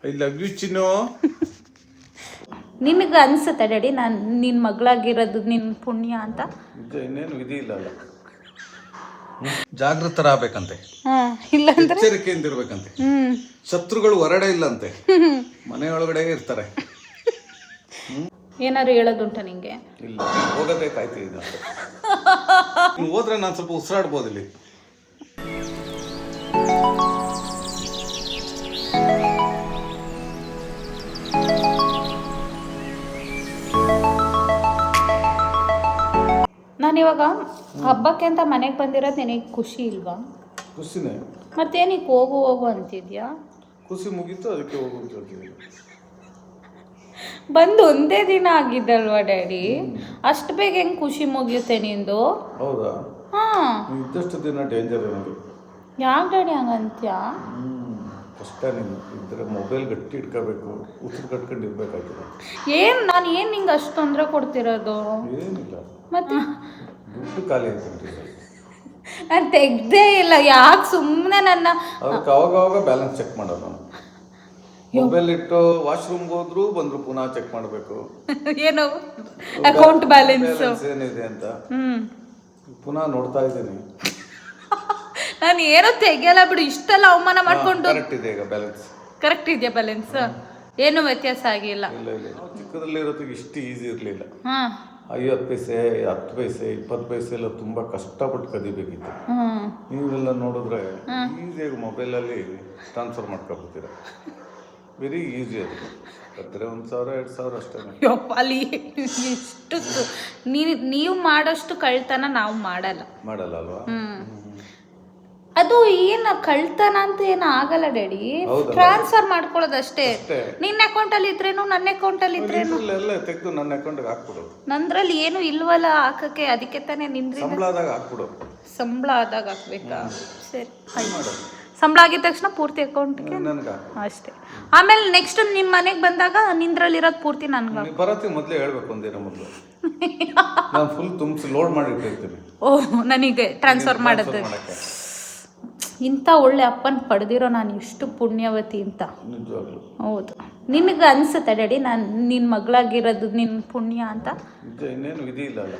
I love you ಚಿನ್ನು. ನಿನಗೆ ಅನ್ಸುತ್ತೆ daddy ನಾನು ನಿನ್ನ ಮಗಳಾಗಿರೋದು ನಿನ್ನ ಪುಣ್ಯ ಅಂತ? ಇನ್ನೇನು ವಿಧಿ ಇಲ್ಲ ಅಲ್ಲ. ಜಾಗೃತರಾಗಬೇಕಂತೆ, ಇಲ್ಲಾಂದ್ರೆ ಎಚ್ಚರಿಕೆಯಿಂದ ಇರ್ಬೇಕಂತೆ. ಶತ್ರುಗಳು ಹೊರಡೆ ಇಲ್ಲಂತೆ, ಮನೆಯೊಳಗಡೆ ಇರ್ತಾರೆ. ಏನಾದ್ರು ಹೇಳೋದುಂಟ ನಿಂಗೆ? ಇಲ್ಲ, ಹೋಗೋದೇ ಕಾಯ್ತಿದ್ದೆ. ನೀನು ಹೋದ್ರೆ ನಾನು ಸ್ವಲ್ಪ ಉಸಿರಾಡ್ಬೋದು ಇಲ್ಲಿ. ನಾನಿವಾಗ ಹಬ್ಬಕ್ಕೆ ಅಂತ ಮನೆಗೆ ಬಂದಿರೋದು ನಿನಗೆ ಖುಷಿ ಇಲ್ವಾ? ಖುಷಿನೇ. ಮತ್ತೇನಿಗೆ ಹೋಗು ಹೋಗು ಅಂತಿದ್ಯಾ? ಖುಷಿ ಮುಗೀತು, ಅದಕ್ಕೆ ಹೋಗು ಅಂತ ಹೇಳ್ತಿದ್ದೀನಿ. ಬಂದು ಒಂದೇ ದಿನ ಆಗಿದ್ದಲ್ವಾ ಡ್ಯಾಡಿ, ಅಷ್ಟು ಬೇಗ ಹೆಂಗೆ ಖುಷಿ ಮುಗಿಯುತ್ತೆ ನಿಂದು? ಹೌದಾ? ಹಾಂ, ಇದ್ದಷ್ಟು ದಿನ ಡೇಂಜರ್ ಏನದು. ಯಾಕೆ ಡ್ಯಾಡಿ ಹಂಗಂತ್ಯ? ಕಷ್ಟ. ನೀನು ಇದ್ರೆ ಮೊಬೈಲ್ ಗಟ್ಟಿ ಇಟ್ಕೋಬೇಕು, ಉಸಿರು ಕಟ್ಕೊಂಡು ಇರ್ಬೇಕಾಗ್ತದೆ. ನಾನು ಏನು ನಿಂಗೆ ಅಷ್ಟು ತೊಂದರೆ ಕೊಡ್ತಿರೋದು? ಏನಿಲ್ಲ, ಮತ್ತೆ ದುಡ್ಡು ಖಾಲಿ ಆಯ್ತು. ನಾನು ತೆಗ್ದೇ ಇಲ್ಲ, ಯಾಕೆ ಸುಮ್ಮನೆ ನನ್ನ ಅದಕ್ಕೆ ಅವಾಗ ಬ್ಯಾಲೆನ್ಸ್ ಚೆಕ್ ಮಾಡೋದು. ನಾನು ಮೊಬೈಲ್ ಇಟ್ಟು ವಾಶ್ರೂಮ್ಗೆ ಹೋದ್ರು ಬಂದ್ರು ಪುನಃ ಚೆಕ್ ಮಾಡಬೇಕು. ಏನು ಅಕೌಂಟ್ ಬ್ಯಾಲೆನ್ಸ್ ಏನಿದೆ ಅಂತ ಪುನಃ ನೋಡ್ತಾ ಇದ್ದೀನಿ. ನಾನು ಏನೋ ತೆಗಿಯಲ್ಲ ಬಿಡು, ಇಷ್ಟೆಲ್ಲ ಅವಮಾನ ಮಾಡ್ಕೊಂಡು. ಕರೆಕ್ಟ್ ಇದೆ ಈಗ ಬ್ಯಾಲೆನ್ಸ್. ಕರೆಕ್ಟ್ ಇದೆಯಾ ಬ್ಯಾಲೆನ್ಸ್? ಏನು ವ್ಯತ್ಯಾಸ ಆಗಿಲ್ಲ. ಇಲ್ಲ ಇಲ್ಲ, ಚಿಕ್ಕದಲ್ಲಿ ಇರೋದಕ್ಕೆ ಇಷ್ಟು ಈಸಿ ಇರಲಿಲ್ಲ. 50 ಪೈಸೆ, 10 ಪೈಸೆ, 20 ಪೈಸೆ ಎಲ್ಲ ತುಂಬ ಕಷ್ಟಪಟ್ಟು ಕದಿಬೇಕಿತ್ತು. ನೀವೆಲ್ಲ ನೋಡಿದ್ರೆ ಈಸಿಯಾಗಿ ಮೊಬೈಲಲ್ಲಿ ಟ್ರಾನ್ಸ್ಫರ್ ಮಾಡ್ಕೊಬಿಡ್ತೀರ. Very easy. ಅದು ಕತ್ತರೆ 1,000 2,000 ಅಷ್ಟೇ. ಅಲ್ಲಿ ಎಷ್ಟು ನೀವು ಮಾಡೋಷ್ಟು ಕಳ್ತನ ನಾವು ಮಾಡಲ್ಲ ಅಲ್ವಾ? ಅದು ಏನು ಕಳ್ತನ ಅಂತ ಏನು ಆಗಲ್ಲ ಡ್ಯಾಡಿ, ಟ್ರಾನ್ಸ್ಫರ್ ಮಾಡ್ಕೊಳ್ಳೋದಷ್ಟೇ. ನಿನ್ನ ಅಕೌಂಟಲ್ಲಿ ಇದ್ರೇನು ನನ್ನ ಅಕೌಂಟಲ್ಲಿ ಇದ್ರೇನು ಎಲ್ಲ ತೆಗೆದು ನನ್ನ ಅಕೌಂಟ್ಗೆ ಹಾಕ್ಬಿಡು. ನಂದ್ರಲ್ಲಿ ಏನು ಇಲ್ವಲ್ಲ ಹಾಕಕ್ಕೆ, ಅದಕ್ಕೆ ತಾನೇ ನಿಂದ್ರಿ. ಸಂಬಳ ಆದಾಗ ಹಾಕ್ಬಿಡು. ಸಂಬಳ ಆದಾಗ ಹಾಕ್ಬೇಕಾ? ಸರಿ, ಸಂಬಳ ಆಗಿದ ತಕ್ಷಣ ಪೂರ್ತಿ ಅಕೌಂಟ್ಗೆ ಅಷ್ಟೇ. ಆಮೇಲೆ ನೆಕ್ಸ್ಟ್ ನಿಮ್ಮ ಮನೆಗೆ ಬಂದಾಗ ನಿಂದ್ರಲ್ಲಿರೋದು ಪೂರ್ತಿ ನನ್ಗೆ ಬರತ್ತಿ. ಮೊದಲೇ ಹೇಳ್ಬೇಕು, ಒಂದಿನ ಮೊದಲು ನಾನು ಫುಲ್ ತುಂಬಿಸಿ ಲೋಡ್ ಮಾಡಿ ಇಟ್ಟಿರ್ತೀನಿ. ಓಹ್, ನನಗೆ ಟ್ರಾನ್ಸ್ಫರ್ ಮಾಡೋದು. ಇಂಥ ಒಳ್ಳೆ ಅಪ್ಪನ ಪಡೆದಿರೋ ನಾನು ಎಷ್ಟು ಪುಣ್ಯವತಿ ಅಂತ. ನಿಜವಾಗ್ಲು ಹೌದು. ನಿನಗೆ ಅನ್ಸುತ್ತೆ ಡ್ಯಾಡಿ ನಾನು ನಿನ್ನ ಮಗಳಾಗಿರೋದು ನಿನ್ನ ಪುಣ್ಯ ಅಂತ? ಇನ್ನೇನು ವಿಧಿ ಇಲ್ಲ ಅಲ್ಲ.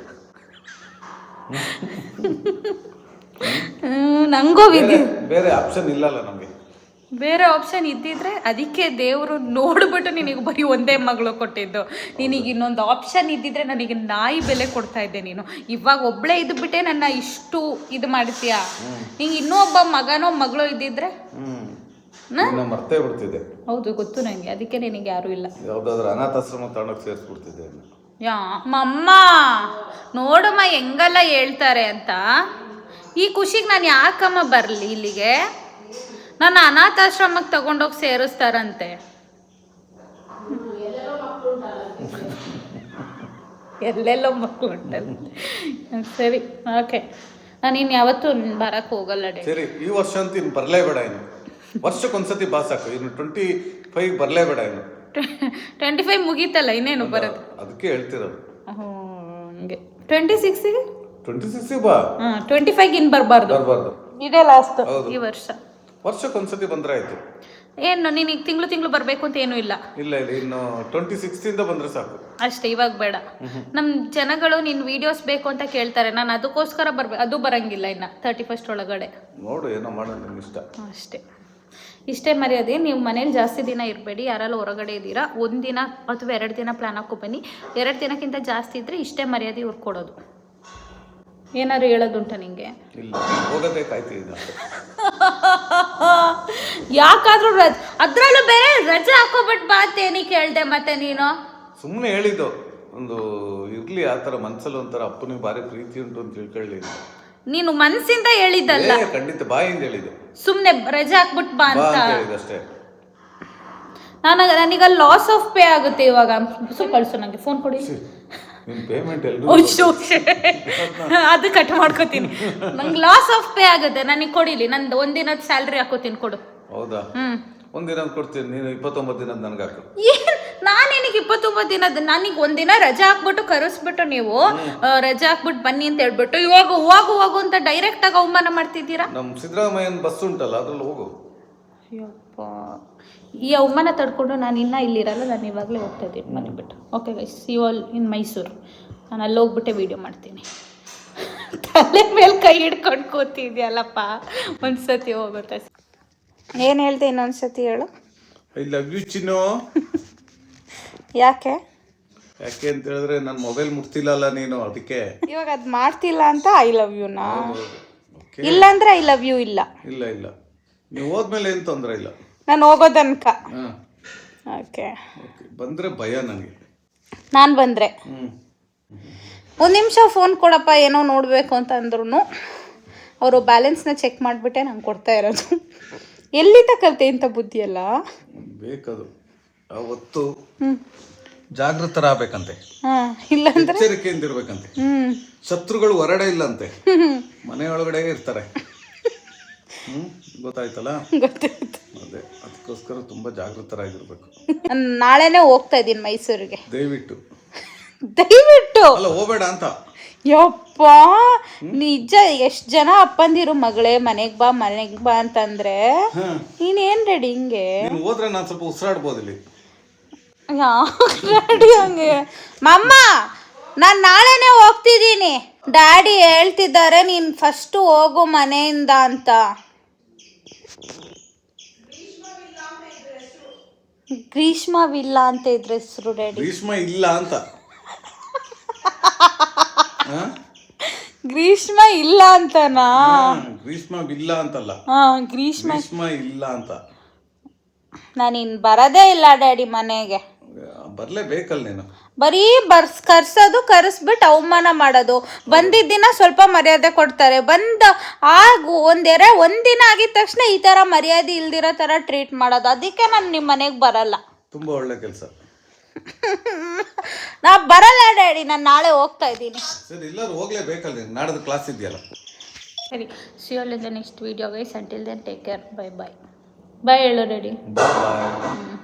ನಂಗೂ ವಿಧಿ. ಬೇರೆ ಆಪ್ಷನ್ ಇಲ್ಲಲ್ಲ ನಮಗೆ. ಬೇರೆ ಆಪ್ಷನ್ ಇದ್ದಿದ್ರೆ ಅದಕ್ಕೆ ದೇವರು ನೋಡ್ಬಿಟ್ಟು ನಿನಗೆ ಬರೀ ಒಂದೇ ಮಗಳು ಕೊಟ್ಟಿದ್ದು. ನಿನಗೆ ಇನ್ನೊಂದು ಆಪ್ಷನ್ ಇದ್ದಿದ್ರೆ ನನಗೆ ನಾಯಿ ಬೆಲೆ ಕೊಡ್ತಾ ಇದ್ದೆ. ನೀನು ಇವಾಗ ಒಬ್ಳೇ ಇದ್ಬಿಟ್ಟೆ ನನ್ನ ಇಷ್ಟು ಇದು ಮಾಡ್ತೀಯಾ? ನಿಂಗೆ ಇನ್ನೂ ಒಬ್ಬ ಮಗನೋ ಮಗಳು ಇದ್ದಿದ್ರೆ ಮರ್ತೇ ಬಿಡ್ತಿದ್ದೆ. ಹೌದು, ಗೊತ್ತು ನನಗೆ. ಅದಕ್ಕೆ ನಿನಗೆ ಯಾರೂ ಇಲ್ಲ. ಯಾವುದಾದ್ರೂ ಅನಾಥಾಶ್ರಮ ತಗೊಂಡೋಗಿ ಸೇರಿಸ್ಬಿಡ್ತಿದ್ದೆ. ಮಮ್ಮ ನೋಡಮ್ಮ ಹೆಂಗೆಲ್ಲ ಹೇಳ್ತಾರೆ ಅಂತ. ಈ ಖುಷಿಗೆ ನಾನು ಯಾಕಮ್ಮ ಬರಲಿ ಇಲ್ಲಿಗೆ? ನನ್ನ ಅನಾಥಾಶ್ರಮಕ್ಕೆ ತಗೊಂಡೋಗಿ ಸೇರಿಸ್ತಾರಂತೆ. ಎಲ್ಲೆಲ್ಲೋ ಮಕ್ಕಳು ಉಂಟಲ್ಲ. ಸರಿ, ಓಕೆ. ನಾನು ಇನ್ನು ಯಾವತ್ತೂ ಬರಕ್ಕೆ ಹೋಗಲ್ಲ ಡ್ಯಾಡಿ. ಸರಿ, ಈ ವರ್ಷ ಅಂತ ಇನ್ನು ಬರಲೇಬೇಡ. ಇನ್ನು ವರ್ಷಕ್ಕೊಂದ್ಸತಿ ಬಾ ಸಾಕು. ಇನ್ನು 25 ಬರಲೇಬೇಡ. ಇನ್ನು 25 ಮುಗೀತಲ್ಲ, ಇನ್ನೇನು ಬರೋದು? ಅದಕ್ಕೆ ಹೇಳ್ತಿರೋದು. ಹಂಗೆ 26ಗೆ ಬಾ. 25 ಇನ್ನು ಬರಬಾರ್ದು. ಇದೇ ಲಾಸ್ಟ್ ಈ ವರ್ಷ. ವರ್ಷಕ್ಕೊಂದ್ಸತಿ ಬಂದ್ರೆ ಆಯ್ತು. ಏನು ನೀನೀಗ ತಿಂಗಳು ಬರಬೇಕು ಅಂತ ಏನೂ ಇಲ್ಲ? ಇಲ್ಲ, ಇನ್ನು 26 ಬಂದ್ರೆ ಸಾಕು ಅಷ್ಟೇ. ಇವಾಗ ಬೇಡ. ನಮ್ಮ ಜನಗಳು ನಿನ್ನ ವಿಡಿಯೋಸ್ ಬೇಕು ಅಂತ ಕೇಳ್ತಾರೆ. ನಾನು ಅದಕ್ಕೋಸ್ಕರ ಬರ್ಬೇಕು. ಅದು ಬರಂಗಿಲ್ಲ ಇನ್ನು 31 ಒಳಗಡೆ. ನೋಡು, ಏನೋ ಮಾಡೋದು ನಿನ್ನ ಇಷ್ಟ ಅಷ್ಟೇ. ಇಷ್ಟೇ ಮರ್ಯಾದೆ. ನೀವು ಮನೇಲಿ ಜಾಸ್ತಿ ದಿನ ಇರಬೇಡಿ. ಯಾರೆಲ್ಲ ಹೊರಗಡೆ ಇದ್ದೀರಾ, 1 ದಿನ ಅಥವಾ 2 ದಿನ ಪ್ಲಾನ್ ಹಾಕೋ ಬನ್ನಿ. 2 ದಿನಕ್ಕಿಂತ ಜಾಸ್ತಿ ಇದ್ದರೆ ಇಷ್ಟೇ ಮರ್ಯಾದೆ ಇವ್ರು ಕೊಡೋದು. ಏನಾದ್ರು ಹೇಳೋದುಂಟ ನಿಂಗೆ? ಇಲ್ಲ, ಹೋಗೋದೇ ಕಾಯ್ತಿದ್ದೆ. ಯಾಕಾದ್ರೂ ಅದ್ರಲ್ಲೂ ಬೇರೆ ರಜೆ ಹಾಕೋಬಿಟ್ಟು ಬಾ ಅಂತ ಏನಕ್ಕೆ ಹೇಳ್ದೆ ಮತ್ತೆ ನೀನು? ಸುಮ್ಮನೆ ಹೇಳಿದ್ದು. ಒಂದು ಇರ್ಲಿ, ಆ ಥರ ಮನ್ಸಲ್ಲಿ ಒಂಥರ ಅಪ್ಪನಿಗೆ ಭಾರಿ ಪ್ರೀತಿ ಉಂಟು ಅಂತ ತಿಳ್ಕೊಳ್ಳಿ. ನೀನು ಮನಸ್ಸಿಂದ ಹೇಳಿದ್ದಲ್ಲ, ಖಂಡಿತ ಬಾಯಿಂದ ಹೇಳಿದ್ದು. ಸುಮ್ಮನೆ ರಜೆ ಹಾಕ್ಬಿಟ್ಟು ಬಾ ಅಂತ ಅಷ್ಟೇ. ನನಗ ಲಾಸ್ ಆಫ್ ಪೇ ಆಗುತ್ತೆ ಇವಾಗ. ಕಳ್ಸು, ನನಗೆ ಫೋನ್ ಕೊಡಿ. ಪೇಮೆಂಟ್ ಅದು ಕಟ್ ಮಾಡ್ಕೋತೀನಿ. ನಂಗೆ ಲಾಸ್ ಆಫ್ ಪೇ ಆಗುತ್ತೆ. ನನಗೆ ಕೊಡಿಲಿ, ನಂದು 1 ದಿನದ ಸ್ಯಾಲ್ರಿ ಹಾಕೋತೀನಿ. ಕೊಡು. ಹೌದಾ? 1 ದಿನ ಕೊಡ್ತೀನಿ. ನೀನು 29 ದಿನದ ನನಗೆ ಹಾಕು. ನಾನೇನಿಗೆ 29 ದಿನದ? ನನಗೆ 1 ದಿನ ರಜೆ ಹಾಕ್ಬಿಟ್ಟು ಕರೆಸ್ಬಿಟ್ಟು ನೀವು ರಜೆ ಹಾಕ್ಬಿಟ್ಟು ಬನ್ನಿ ಅಂತ ಹೇಳ್ಬಿಟ್ಟು ಇವಾಗ ಹೋಗು ಅಂತ ಡೈರೆಕ್ಟ್ ಆಗಿ ಅವಮಾನ ಮಾಡ್ತಿದ್ದೀರಾ. ನಮ್ಮ ಸಿದ್ದರಾಮಯ್ಯನ ಬಸ್ ಉಂಟಲ್ಲ, ಅದ್ರಲ್ಲಿ ಹೋಗು. ಅಯ್ಯಪ್ಪ, ಈ ಅವಮಾನ ತಡ್ಕೊಂಡು ನಾನು ಇನ್ನೂ ಇಲ್ಲಿರಲ್ಲ, ನಾನು ಇವಾಗಲೇ ಹೋಗ್ತಾ ಇದ್ದೀನಿ ಮನೆ ಬಿಟ್ಟು. Okay guys, see you all in Mysuru. ನಾನು ಅಲ್ಲಿ ಹೋಗ್ಬಿಟ್ಟೆ ವೀಡಿಯೋ ಮಾಡ್ತೀನಿ. ತಲೆ ಮೇಲೆ ಕೈ ಹಿಡ್ಕೊಂಡು ಕೂತಿದ್ಯಲ್ಲಪ್ಪ, ಒಂದ್ಸತಿ ಹೋಗುತ್ತೆ. ಏನು ಹೇಳ್ದೆ ಇನ್ನೊಂದ್ಸತಿ ಹೇಳು. ಐ ಲವ್ ಯು ಚಿನ್ನು. ಯಾಕೆ ಅಂತ ಹೇಳಿದ್ರೆ ನನ್ನ ಮೊಬೈಲ್ ಮುಟ್ತಿಲ್ಲಲ್ಲ ನೀನು, ಅದಕ್ಕೆ. ಇವಾಗ ಅದು ಮಾಡ್ತಿಲ್ಲ ಅಂತ ಐ ಲವ್ ಯುನಾ? ಇಲ್ಲ ಅಂದ್ರೆ ಐ ಲವ್ ಯು ಇಲ್ಲ. ಇಲ್ಲ ನೀವು ಹೋದ್ಮೇಲೆ ಏನು ತೊಂದರೆ ಇಲ್ಲ, ನಾನು ಹೋಗೋ ತನಕ. ಓಕೆ, ಬಂದರೆ ಭಯ ನನಗೆ. ನಾನು ಬಂದರೆ ಒಂದು ನಿಮಿಷ ಫೋನ್ ಕೊಡಪ್ಪ ಏನೋ ನೋಡಬೇಕು ಅಂತ ಅಂದ್ರೂ ಅವರು ಬ್ಯಾಲೆನ್ಸ್ನ ಚೆಕ್ ಮಾಡಿಬಿಟ್ಟೆ ನಂಗೆ ಕೊಡ್ತಾ ಇರೋದು. ಎಲ್ಲಿಂದ ಕಲಿತೆ ಇಂಥ ಬುದ್ಧಿಯಲ್ಲ? ಬೇಕದು ಅವತ್ತು ಜಾಗೃತರಾಗಬೇಕಂತೆ, ಇಲ್ಲಾಂದ್ರೆ ಎಚ್ಚರಿಕೆಯಿಂದ ಇರ್ಬೇಕಂತೆ. ಶತ್ರುಗಳು ಹೊರಡೆ ಇಲ್ಲಂತೆ, ಮನೆಯೊಳಗಡೆ ಇರ್ತಾರೆ. ಗೊತ್ತಾಯ್ತಲ್ಲ? ಗೊತ್ತಾಯ್ತು. ಅದೇ ಅದಕ್ಕೋಸ್ಕರ ತುಂಬಾ ಜಾಗೃತರಾಗಿರ್ಬೇಕು. ನಾಳೆನೇ ಹೋಗ್ತಾ ಇದ್ದೀನಿ ಮೈಸೂರಿಗೆ. ದಯವಿಟ್ಟು ಅಲ್ಲ, ಹೋಗ್ಬೇಡ ಅಂತ. ಯಪ್ಪ ನಿಜ, ಎಷ್ಟು ಜನ ಅಪ್ಪಂದಿರು ಮಗಳೇ ಮನೆಗೆ ಬಾ ಅಂತಂದ್ರೆ ನೀನೇನ್ ರೆಡಿ ಹಿಂಗೆ? ನೀನು ಹೋದ್ರೆ ನಾನು ಸ್ವಲ್ಪ ಉಸಿರಾಡ್ಬೋದು ಇಲ್ಲಿ. ರೆಡಿ ಹಂಗೆ ಮಮ್ಮ, ನಾನು ನಾಳೆನೇ ಹೋಗ್ತಿದ್ದೀನಿ. ಡ್ಯಾಡಿ ಹೇಳ್ತಿದ್ದಾರೆ ನೀನು ಫಸ್ಟು ಹೋಗು ಮನೆಯಿಂದ ಅಂತ. ಗ್ರೀಷ್ಮ ವಿಲ್ಲ ಅಂತ ಇದ್ರ ಹೆಸರು ಡ್ಯಾಡಿ. ಗ್ರೀಷ್ಮ ಇಲ್ಲ ಅಂತ. ಗ್ರೀಷ್ಮ ಇಲ್ಲ ಅಂತನಾ? ಗ್ರೀಷ್ಮ ವಿಲ್ಲ ಅಂತಲ್ಲ, ಗ್ರೀಷ್ಮ ಇಲ್ಲ ಅಂತ. ನಾನಿನ್ ಬರೋದೇ ಇಲ್ಲ ಡ್ಯಾಡಿ ಮನೆಗೆ. ಬರ್ಲೇಬೇಕಲ್ಲ ನೀನು. ಬರೀ ಕರ್ಸ್ಬಿಟ್ಟು ಅವಮಾನ ಮಾಡೋದು. ಬಂದಿದ್ದ ದಿನ ಸ್ವಲ್ಪ ಮರ್ಯಾದೆ ಕೊಡ್ತಾರೆ, ಒಂದಿನ ಆಗಿದ ತಕ್ಷಣ ಈ ತರ ಮರ್ಯಾದೆ ಇಲ್ದಿರೋ ತರ ಟ್ರೀಟ್ ಮಾಡೋದು. ಅದಕ್ಕೆ ನಾನು ನಿಮ್ಮ ಮನೆಗೆ ಬರಲ್ಲ. ತುಂಬಾ ಒಳ್ಳೆ ಕೆಲಸ. ನಾ ಬರಲ್ಲ ಡ್ಯಾಡಿ, ನಾನು ನಾಳೆ ಹೋಗ್ತಾ ಇದ್ದೀನಿ. ಸರಿ, ಎಲ್ಲರೂ ಹೋಗ್ಲೇಬೇಕಲ್ಲ, ನಾಡ್ದು ಕ್ಲಾಸ್ ಇದೆಯಲ್ಲ. ಸರಿ, see you all in the next video guys. Until then take care, bye ಹೇಳು ಡ್ಯಾಡಿ. ಬಾಯ್.